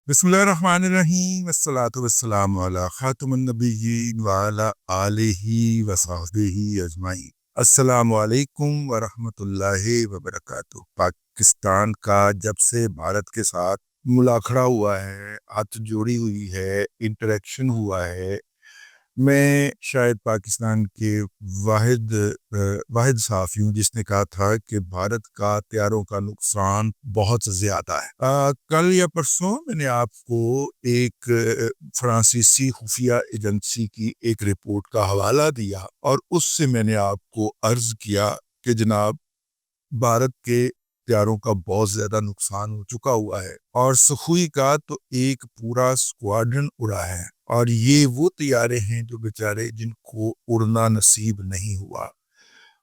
बिस्मिल्लाहिर्रहमानिर्रहीम अस्सलातु वस्सलामु अला खातमुन नबिय्यीन व अला आलिहि व सहबिही अजमाइन। अस्सलामु अलैकुम व रहमतुल्लाहि व बरकातुहू। पाकिस्तान का जब से भारत के साथ मुलाखड़ा हुआ है, हाथ जोड़ी हुई है, इंटरेक्शन हुआ है, मैं शायद पाकिस्तान के वाहिद सहाफ़ी हूँ जिसने कहा था कि भारत का तैयारों का नुकसान बहुत ज़्यादा है। कल या परसों मैंने आपको एक फ्रांसीसी खुफिया एजेंसी की एक रिपोर्ट का हवाला दिया और उससे मैंने आपको अर्ज़ किया कि जनाब भारत के तैयारों का बहुत ज़्यादा नुकसान हो चुका हुआ है और सुखोई का तो एक पूरा स्क्वाड्रन उड़ा है और ये वो तैयारे हैं जो बेचारे जिनको उड़ना नसीब नहीं हुआ।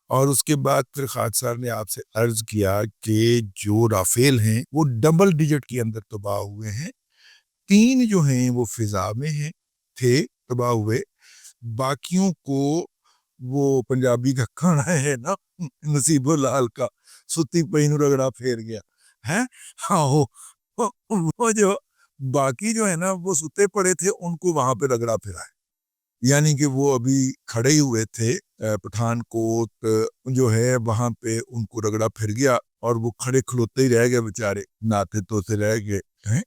और उसके बाद फिर खाद सर ने आपसे अर्ज किया कि जो राफेल हैं वो डबल डिजिट के अंदर तबाह हुए हैं, 3 जो हैं वो फिजा में हैं थे तबाह हुए, बाकियों को वो पंजाबी का खाना है ना नसीबो लाल का सुती पहीन रगड़ा फेर गया है। हाँ वो जो बाकी जो है ना वो सुते पड़े थे उनको वहां पे रगड़ा फिरा है, यानी कि वो अभी खड़े ही हुए थे पठानकोट जो है वहां पे उनको रगड़ा फिर गया और वो खड़े खलोते ही रह गए बेचारे, नाते तोते रह गए हैं।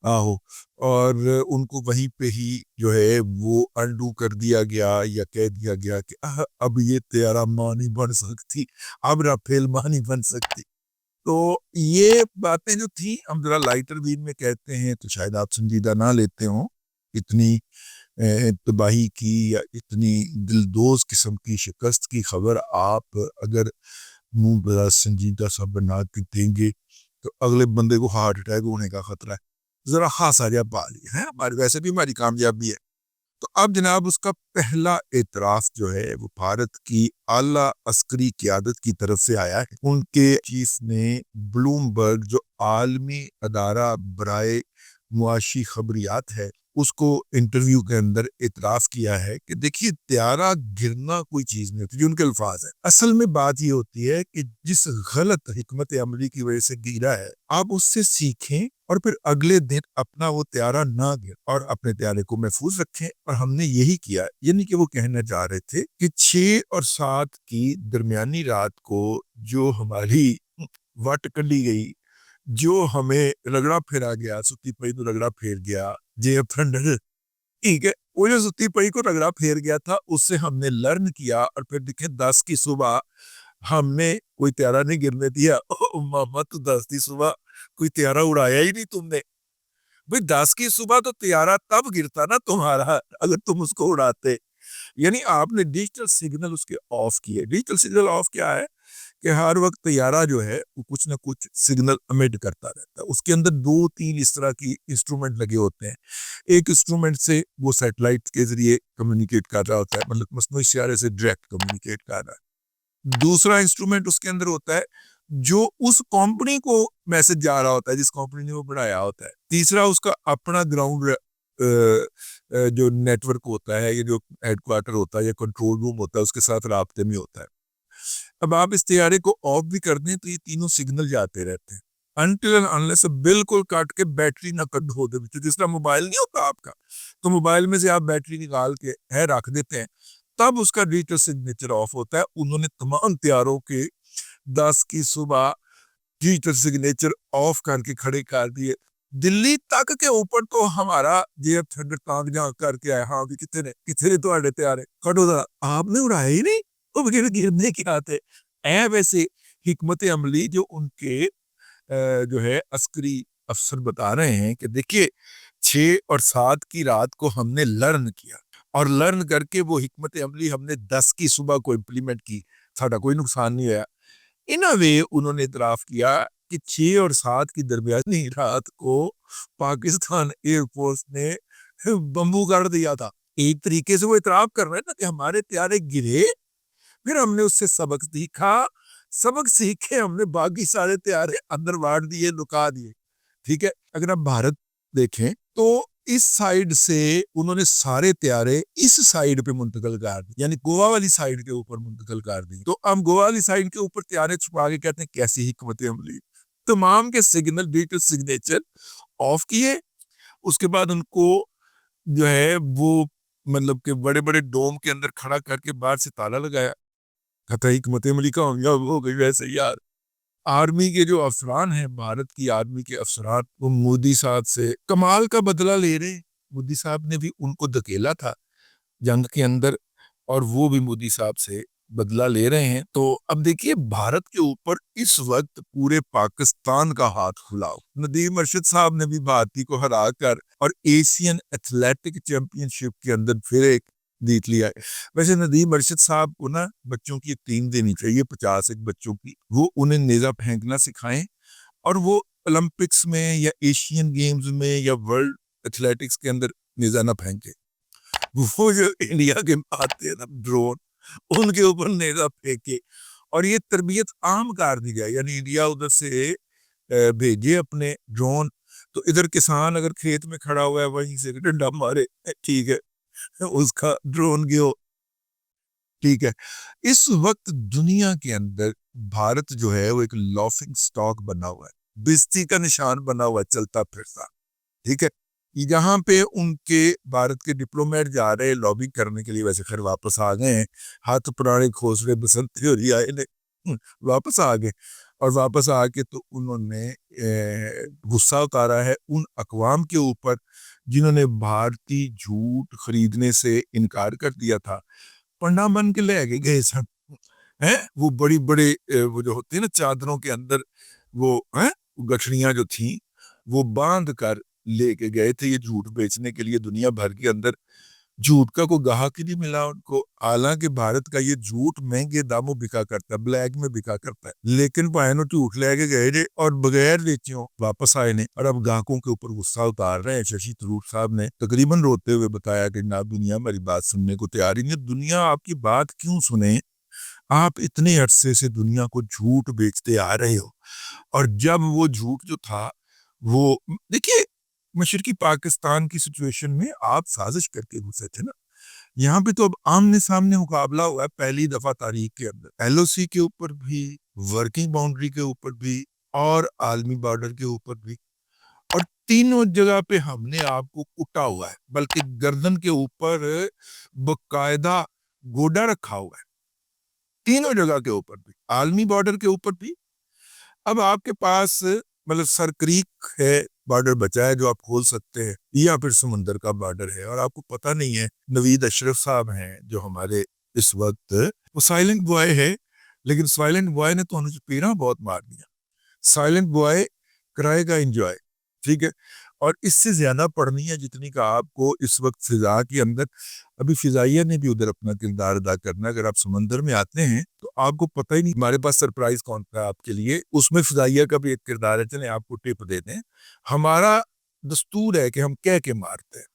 आहो, और उनको वहीं पे ही जो है वो अंडू कर दिया गया या कह दिया गया कि अब ये तेरा माँ नहीं बन सकती, अब राफेल माँ नहीं बन सकती। तो ये बातें जो थी हम जरा लाइटर वीन में कहते हैं तो शायद आप संजीदा ना लेते हो, इतनी तबाही की या इतनी दिलदोज किस्म की शिकस्त की खबर आप अगर मुंह बड़ा संजीदा सा बना के देंगे तो अगले बंदे को हार्ट अटैक होने का खतरा है। जरा खास आरिया पा लिया है, हमारी वैसे भी हमारी कामयाबी है। तो अब जनाब उसका पहला एतराफ जो है वो भारत की आला अस्करी क़यादत की तरफ से आया है। उनके चीफ ने ब्लूमबर्ग जो आलमी अदारा बराए मुआशी खबरियात है उसको इंटरव्यू के अंदर इतराफ किया है कि देखिए त्यारा गिरना कोई चीज नहीं होती, जो उनके अल्फाज है। असल में बात ये होती है कि जिस गलत हिकमत अमली की वजह से गिरा है आप उससे सीखें और फिर अगले दिन अपना वो त्यारा ना गिर और अपने त्यारे को महफूज रखें, और हमने यही किया। यानी कि वो कहना चाह रहे थे कि 6 और 7 की दरमियानी रात को जो हमारी वट कली गई, जो हमें रगड़ा फेरा गया, सुती पई तो रगड़ा फेर गया जे थंडर, ठीक है, वो जो सुती पई को रगड़ा फेर गया था उससे हमने लर्न किया और फिर देखे 10 की सुबह हमने कोई त्यारा नहीं गिरने दिया। मामा तो 10 की सुबह कोई त्यारा उड़ाया ही नहीं तुमने। भाई 10 की सुबह तो त्यारा तब गिरता ना तुम्हारा अगर तुम उसको उड़ाते। यानी आपने डिजिटल सिग्नल उसके ऑफ किए। डिजिटल सिग्नल ऑफ क्या है कि हर वक्त तैयारा जो है वो कुछ ना कुछ सिग्नल एमिट करता रहता है। उसके अंदर 2-3 इस तरह की इंस्ट्रूमेंट लगे होते हैं। एक इंस्ट्रूमेंट से वो सैटेलाइट के जरिए कम्युनिकेट कर रहा होता है, मतलब मसनूई सियारे से डायरेक्ट कम्युनिकेट कर रहा है। दूसरा इंस्ट्रूमेंट उसके अंदर होता है जो उस कंपनी को मैसेज जा रहा होता है जिस कंपनी ने वो बनाया होता है। तीसरा उसका अपना ग्राउंड जो नेटवर्क होता है, ये जो हेडक्वार्टर होता है या कंट्रोल रूम होता है उसके साथ राब्ते में होता है। अब आप इस तैयारे को ऑफ भी कर दें तो ये तीनों सिग्नल जाते रहते हैं अनटिल एंड अनलेस बिल्कुल काट के बैटरी ना कट हो दे। जिस तरह मोबाइल नहीं होता आपका, तो मोबाइल में से आप बैटरी निकाल के है रख देते हैं तब उसका डिजिटल सिग्नेचर ऑफ होता है। उन्होंने तमाम तैयारों के 10 की सुबह डिजिटल सिग्नेचर ऑफ करके खड़े कर दिए। दिल्ली तक के ऊपर तो हमारा जे थंडर तांग जा करके आया, हाँ भी कितने तो आड़े तैयारे कटो दा आपने उड़ाया ही नहीं, वो गिरने के आते ऐ वैसे हिकमत अमली जो उनके जो है अस्करी अफसर बता रहे हैं कि देखिए 6 और 7 की रात को हमने लर्न किया और लर्न करके वो हिकमत अमली हमने 10 की सुबह को इम्प्लीमेंट की, साड़ा कोई नुकसान नहीं हुआ। इन अ वे उन्होंने इतराफ किया कि 6 और 7 की दरमियानी रात को पाकिस्तान एयरफोर्स ने बम्बू कर दिया था। एक तरीके से वो इतराफ कर रहे हैं ना कि हमारे त्यारे गिरे, फिर हमने उससे सबक सीखा, सबक सीखे हमने बाकी सारे त्यारे अंदर बांट दिए, लुका दिए। ठीक है, अगर आप भारत देखें तो इस साइड से उन्होंने सारे त्यारे इस साइड पे मुंतकिल कर दी, यानी गोवा वाली साइड के ऊपर मुंतकिल कर दी। तो हम गोवा वाली साइड के ऊपर त्यारे छुपा के कहते हैं कैसी हिकमत अमली। तमाम के सिग्नल डिजिटल सिग्नेचर ऑफ किए اس کے بعد ان کو جو ہے وہ مطلب کہ بڑے بڑے ڈوم کے اندر کھڑا کر کے باہر سے تالا لگایا. کہتا حکمت عملی کامیاب ہو گئی. ویسے یار آرمی کے جو افسران ہیں، بھارت کی آرمی کے افسران، وہ مودی صاحب سے کمال کا بدلہ لے رہے ہیں. مودی صاحب نے بھی ان کو دھکیلا تھا جنگ کے اندر، اور وہ بھی مودی صاحب سے بدلہ لے رہے ہیں. تو اب دیکھیے بھارت کے اوپر اس وقت پورے پاکستان کا ہاتھ کھلا ہو. ندیم ارشد صاحب نے بھی بھارتی کو ہرا کر اور ایشین ایتھلیٹک چیمپئن شپ کے اندر پھر ایک جیت لیا ہے. ویسے ندیم ارشد صاحب کو نا بچوں کی ایک ٹیم دینی چاہیے، 50 ایک بچوں کی، وہ انہیں نیزہ پھینکنا سکھائیں، اور وہ اولمپکس میں یا ایشین گیمز میں یا ورلڈ ایتھلیٹکس کے اندر نیزہ نہ پھینکے. وہ جو انڈیا کے آتے ہیں نا ڈرون، ان کے اوپر نیزہ پھینکے، اور یہ تربیت عام کر دی جائے. یعنی انڈیا ادھر سے بھیجے اپنے ڈرون، تو ادھر کسان اگر کھیت میں کھڑا ہوا ہے وہیں سے ڈنڈا مارے، ٹھیک ہے، اس کا ڈرون گیو، ٹھیک ہے. اس وقت دنیا کے اندر بھارت جو ہے وہ ایک لافنگ سٹاک بنا ہوا ہے، بستی کا نشان بنا ہوا ہے، چلتا پھرتا، ٹھیک ہے. یہاں پہ ان کے بھارت کے ڈپلومیٹ جا رہے لابنگ کرنے کے لیے، ویسے خیر واپس آ گئے ہیں، ہاتھ پرانے کھوسرے بسنتے ہو رہی آئے نے، واپس آ گئے. اور واپس آ کے تو انہوں نے غصہ اتارا ہے ان اقوام کے اوپر جنہوں نے بھارتی جھوٹ خریدنے سے انکار کر دیا تھا. پنڈا بن کے لے گئے سن، وہ بڑی بڑے وہ جو ہوتے ہیں نا چادروں کے اندر وہ گٹھڑیاں جو تھیں وہ باندھ کر لے کے گئے تھے یہ جھوٹ بیچنے کے لیے. دنیا بھر کے اندر جھوٹ کا کوئی گاہک ہی نہیں ملا ان کو، حالانکہ بھارت کا یہ جھوٹ مہنگے داموں بکا کرتا ہے، بلیک میں بکا کرتا ہے، لیکن پائنوں جھوٹ لے کے گئے اور بغیر بیچوں واپس آئے نے، اور اب گاہکوں کے اوپر غصہ اتار رہے ہیں. ششی تھرور صاحب نے تقریباً روتے ہوئے بتایا کہ نا دنیا ہماری بات سننے کو تیار ہی نہیں. دنیا آپ کی بات کیوں سنے؟ آپ اتنے عرصے سے دنیا کو جھوٹ بیچتے آ رہے ہو، اور جب وہ جھوٹ جو تھا وہ دیکھیے مشرقی پاکستان کی سچویشن میں آپ سازش کر کے گھسے تھے نا. یہاں پہ تو اب آمنے سامنے مقابلہ ہوا ہے پہلی دفعہ تاریخ کے اندر، ایل او سی کے اوپر بھی، ورکنگ باؤنڈری کے اوپر بھی، اور عالمی بارڈر کے اوپر بھی، اور تینوں جگہ پہ ہم نے آپ کو کٹا ہوا ہے، بلکہ گردن کے اوپر باقاعدہ گوڈا رکھا ہوا ہے، تینوں جگہ کے اوپر بھی، عالمی بارڈر کے اوپر بھی. اب آپ کے پاس مطلب سر کریک ہے بارڈر بچا ہے جو آپ کھول سکتے ہیں، یا پھر سمندر کا بارڈر ہے، اور آپ کو پتہ نہیں ہے نوید اشرف صاحب ہیں جو ہمارے اس وقت، وہ سائلنٹ بوائے ہے، لیکن سائلنٹ بوائے نے تو ہمیں پیرا بہت مار دیا. سائلنٹ بوائے کرائے گا انجوائے، ٹھیک ہے. اور اس سے زیادہ پڑھنی ہے جتنی کا آپ کو اس وقت فضا کے اندر. ابھی فضائیہ نے بھی ادھر اپنا کردار ادا کرنا ہے. اگر آپ سمندر میں آتے ہیں تو آپ کو پتہ ہی نہیں ہمارے پاس سرپرائز کون تھا آپ کے لیے، اس میں فضائیہ کا بھی ایک کردار ہے. چلیں آپ کو ٹپ دے دیں، ہمارا دستور ہے کہ ہم کہہ کے مارتے ہیں.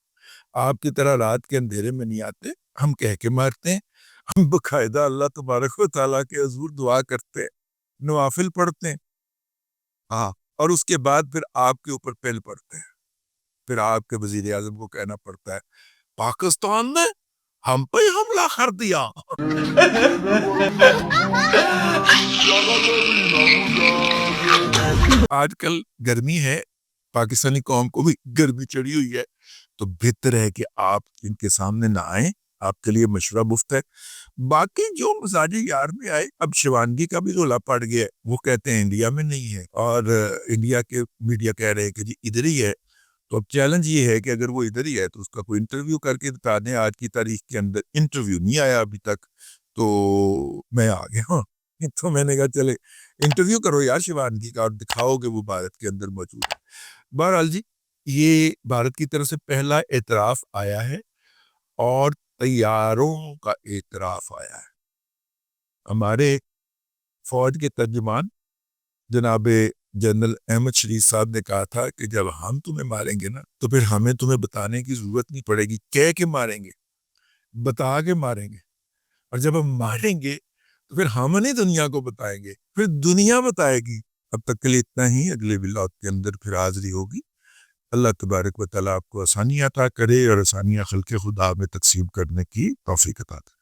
آپ کی طرح رات کے اندھیرے میں نہیں آتے، ہم کہہ کے مارتے ہیں. ہم باقاعدہ اللہ تبارک و تعالیٰ کے حضور دعا کرتے ہیں، نوافل پڑھتے ہیں، ہاں، اور اس کے بعد پھر آپ کے اوپر پل پڑتے ہیں. پھر آپ کے وزیر اعظم کو کہنا پڑتا ہے پاکستان نے ہم پہ حملہ کر دیا. آج کل گرمی ہے، پاکستانی قوم کو بھی گرمی چڑھی ہوئی ہے، تو بہتر ہے کہ آپ ان کے سامنے نہ آئیں. آپ کے لیے مشورہ مفت ہے. باقی جو مزاج یار میں آئے، اب شیوانگی کا بھی رولا پڑ گیا ہے، وہ کہتے ہیں انڈیا میں نہیں ہے، اور انڈیا کے میڈیا کہہ رہے ہیں کہ جی ادھر ہی ہے. تو اب چیلنج یہ ہے کہ اگر وہ ادھر ہی ہے تو اس کا کوئی انٹرویو کر کے بتا دیں. آج کی تاریخ کے اندر انٹرویو نہیں آیا ابھی تک، تو میں آ گیا ہوں. تو میں نے کہا چلے انٹرویو کرو یار شیوانگی کا، اور دکھاؤ کہ وہ بھارت کے اندر موجود ہے. بہرحال جی، یہ بھارت کی طرف سے پہلا اعتراف آیا ہے، اور طیاروں کا اعتراف آیا ہے. ہمارے فوج کے ترجمان جناب جنرل احمد شریف صاحب نے کہا تھا کہ جب ہم تمہیں ماریں گے نا تو پھر ہمیں تمہیں بتانے کی ضرورت نہیں پڑے گی، کہہ کے ماریں گے، بتا کے ماریں گے. اور جب ہم ماریں گے تو پھر ہم نہیں دنیا کو بتائیں گے، پھر دنیا بتائے گی. اب تک کے لیے اتنا ہی، اگلے ولاگ کے اندر پھر حاضری ہوگی. اللہ تبارک و تعالیٰ آپ کو آسانیاں عطا کرے، اور آسانیاں خلق خدا میں تقسیم کرنے کی توفیق عطا کرے.